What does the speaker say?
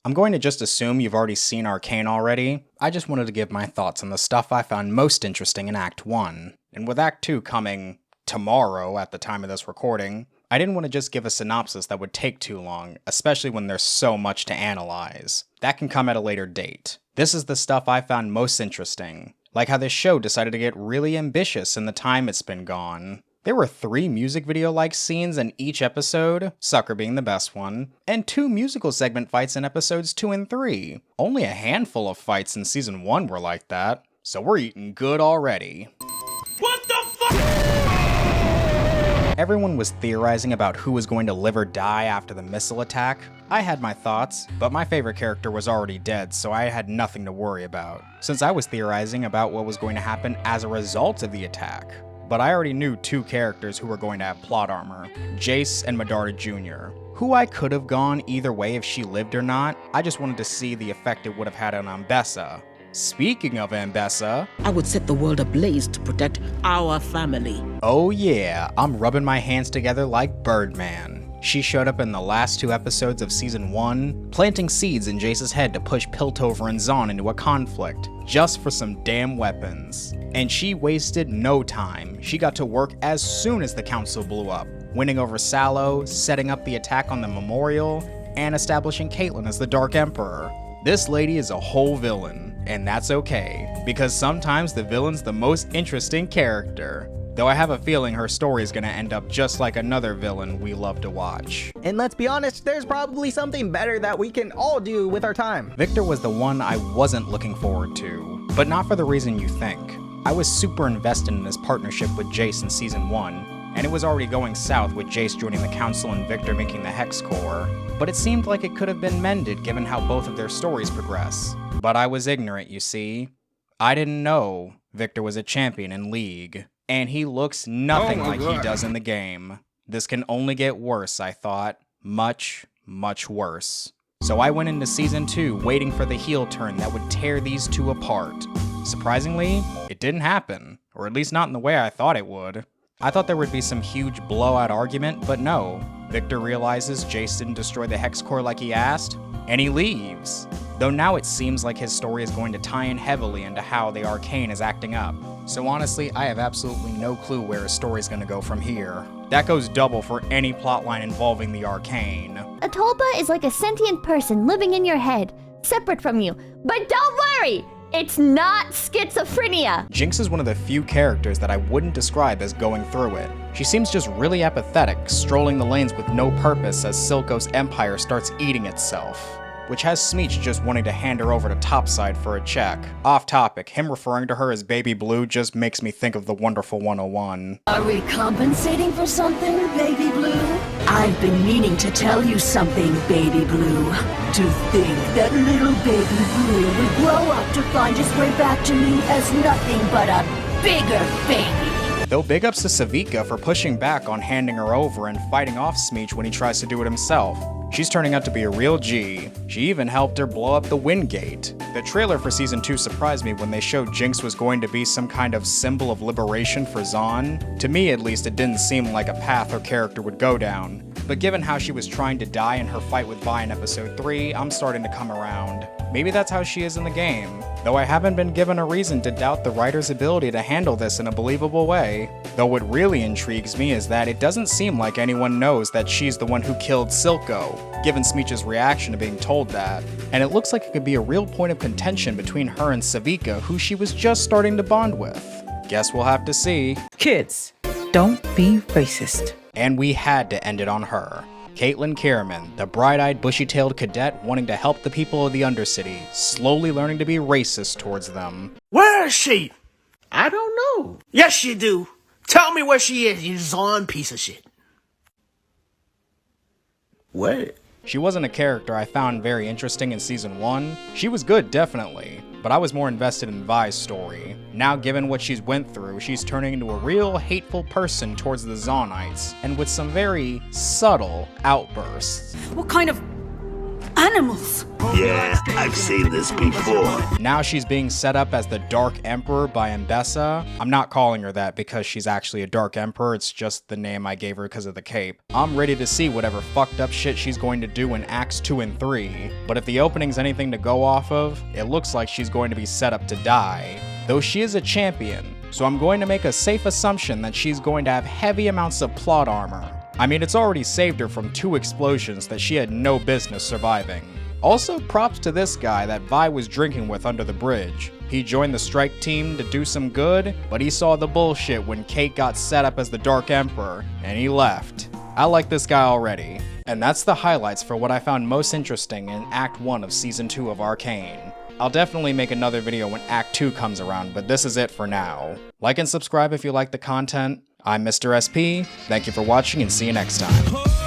I'm going to just assume you've already seen Arcane already. I just wanted to give my thoughts on the stuff I found most interesting in Act 1. And with Act 2 coming tomorrow at the time of this recording, I didn't want to just give a synopsis that would take too long, especially when there's so much to analyze. That can come at a later date. This is the stuff I found most interesting, like how this show decided to get really ambitious in the time it's been gone. There were 3 music video-like scenes in each episode, Sucker being the best one, and 2 musical segment fights in episodes 2 and 3. Only a handful of fights in season 1 were like that, so we're eating good already. What the fuck? Everyone was theorizing about who was going to live or die after the missile attack. I had my thoughts, but my favorite character was already dead, so I had nothing to worry about, since I was theorizing about what was going to happen as a result of the attack. But I already knew 2 characters who were going to have plot armor, Jace and Medarda Jr., who I could have gone either way if she lived or not. I just wanted to see the effect it would have had on Ambessa. Speaking of Ambessa, I would set the world ablaze to protect our family. Oh yeah, I'm rubbing my hands together like Birdman. She showed up in the last 2 episodes of season 1, planting seeds in Jace's head to push Piltover and Zahn into a conflict, just for some damn weapons. And she wasted no time. She got to work as soon as the council blew up, winning over Sallow, setting up the attack on the memorial, and establishing Caitlyn as the Dark Emperor. This lady is a whole villain, and that's okay, because sometimes the villain's the most interesting character. Though I have a feeling her story is gonna end up just like another villain we love to watch. And let's be honest, there's probably something better that we can all do with our time. Victor was the one I wasn't looking forward to, but not for the reason you think. I was super invested in his partnership with Jace in season 1, and it was already going south with Jace joining the council and Victor making the Hex Core, but it seemed like it could have been mended given how both of their stories progress. But I was ignorant, you see. I didn't know Victor was a champion in League, and he looks nothing like he does in the game. This can only get worse, I thought. Much, much worse. So I went into season 2 waiting for the heel turn that would tear these 2 apart. Surprisingly, it didn't happen, or at least not in the way I thought it would. I thought there would be some huge blowout argument, but no. Victor realizes Jace didn't destroy the Hex Core like he asked, and he leaves. Though now it seems like his story is going to tie in heavily into how the Arcane is acting up. So honestly, I have absolutely no clue where his story is going to go from here. That goes double for any plotline involving the Arcane. A Tulpa is like a sentient person living in your head, separate from you. But don't worry! It's not schizophrenia! Jinx is one of the few characters that I wouldn't describe as going through it. She seems just really apathetic, strolling the lanes with no purpose as Silco's empire starts eating itself, which has Smeech just wanting to hand her over to Topside for a check. Off topic, him referring to her as Baby Blue just makes me think of the Wonderful 101. Are we compensating for something, Baby Blue? I've been meaning to tell you something, Baby Blue. To think that little Baby Blue would grow up to find his way back to me as nothing but a bigger baby. Though big ups to Savika for pushing back on handing her over and fighting off Smeech when he tries to do it himself. She's turning out to be a real G. She even helped her blow up the Windgate. The trailer for season 2 surprised me when they showed Jinx was going to be some kind of symbol of liberation for Zahn. To me at least, it didn't seem like a path her character would go down. But given how she was trying to die in her fight with Vi in episode 3, I'm starting to come around. Maybe that's how she is in the game. Though I haven't been given a reason to doubt the writer's ability to handle this in a believable way. Though what really intrigues me is that it doesn't seem like anyone knows that she's the one who killed Silco, given Smeech's reaction to being told that. And it looks like it could be a real point of contention between her and Savika, who she was just starting to bond with. Guess we'll have to see. Kids, don't be racist. And we had to end it on her. Caitlyn Kierman, the bright-eyed, bushy-tailed cadet wanting to help the people of the Undercity, slowly learning to be racist towards them. Where is she? I don't know. Yes, you do. Tell me where she is, you Zahn piece of shit. What? She wasn't a character I found very interesting in season 1. She was good, definitely, but I was more invested in Vi's story. Now given what she's went through, she's turning into a real hateful person towards the Zahnites, and with some very subtle outbursts. What kind of animals. Yeah, I've seen this before. Now she's being set up as the Dark Emperor by Mbessa. I'm not calling her that because she's actually a Dark Emperor, it's just the name I gave her because of the cape. I'm ready to see whatever fucked up shit she's going to do in Acts 2 and 3, but if the opening's anything to go off of, it looks like she's going to be set up to die. Though she is a champion, so I'm going to make a safe assumption that she's going to have heavy amounts of plot armor. I mean, it's already saved her from 2 explosions that she had no business surviving. Also, props to this guy that Vi was drinking with under the bridge. He joined the strike team to do some good, but he saw the bullshit when Kate got set up as the Dark Emperor, and he left. I like this guy already. And that's the highlights for what I found most interesting in Act 1 of Season 2 of Arcane. I'll definitely make another video when Act 2 comes around, but this is it for now. Like and subscribe if you like the content. I'm Mr. SP, thank you for watching and see you next time.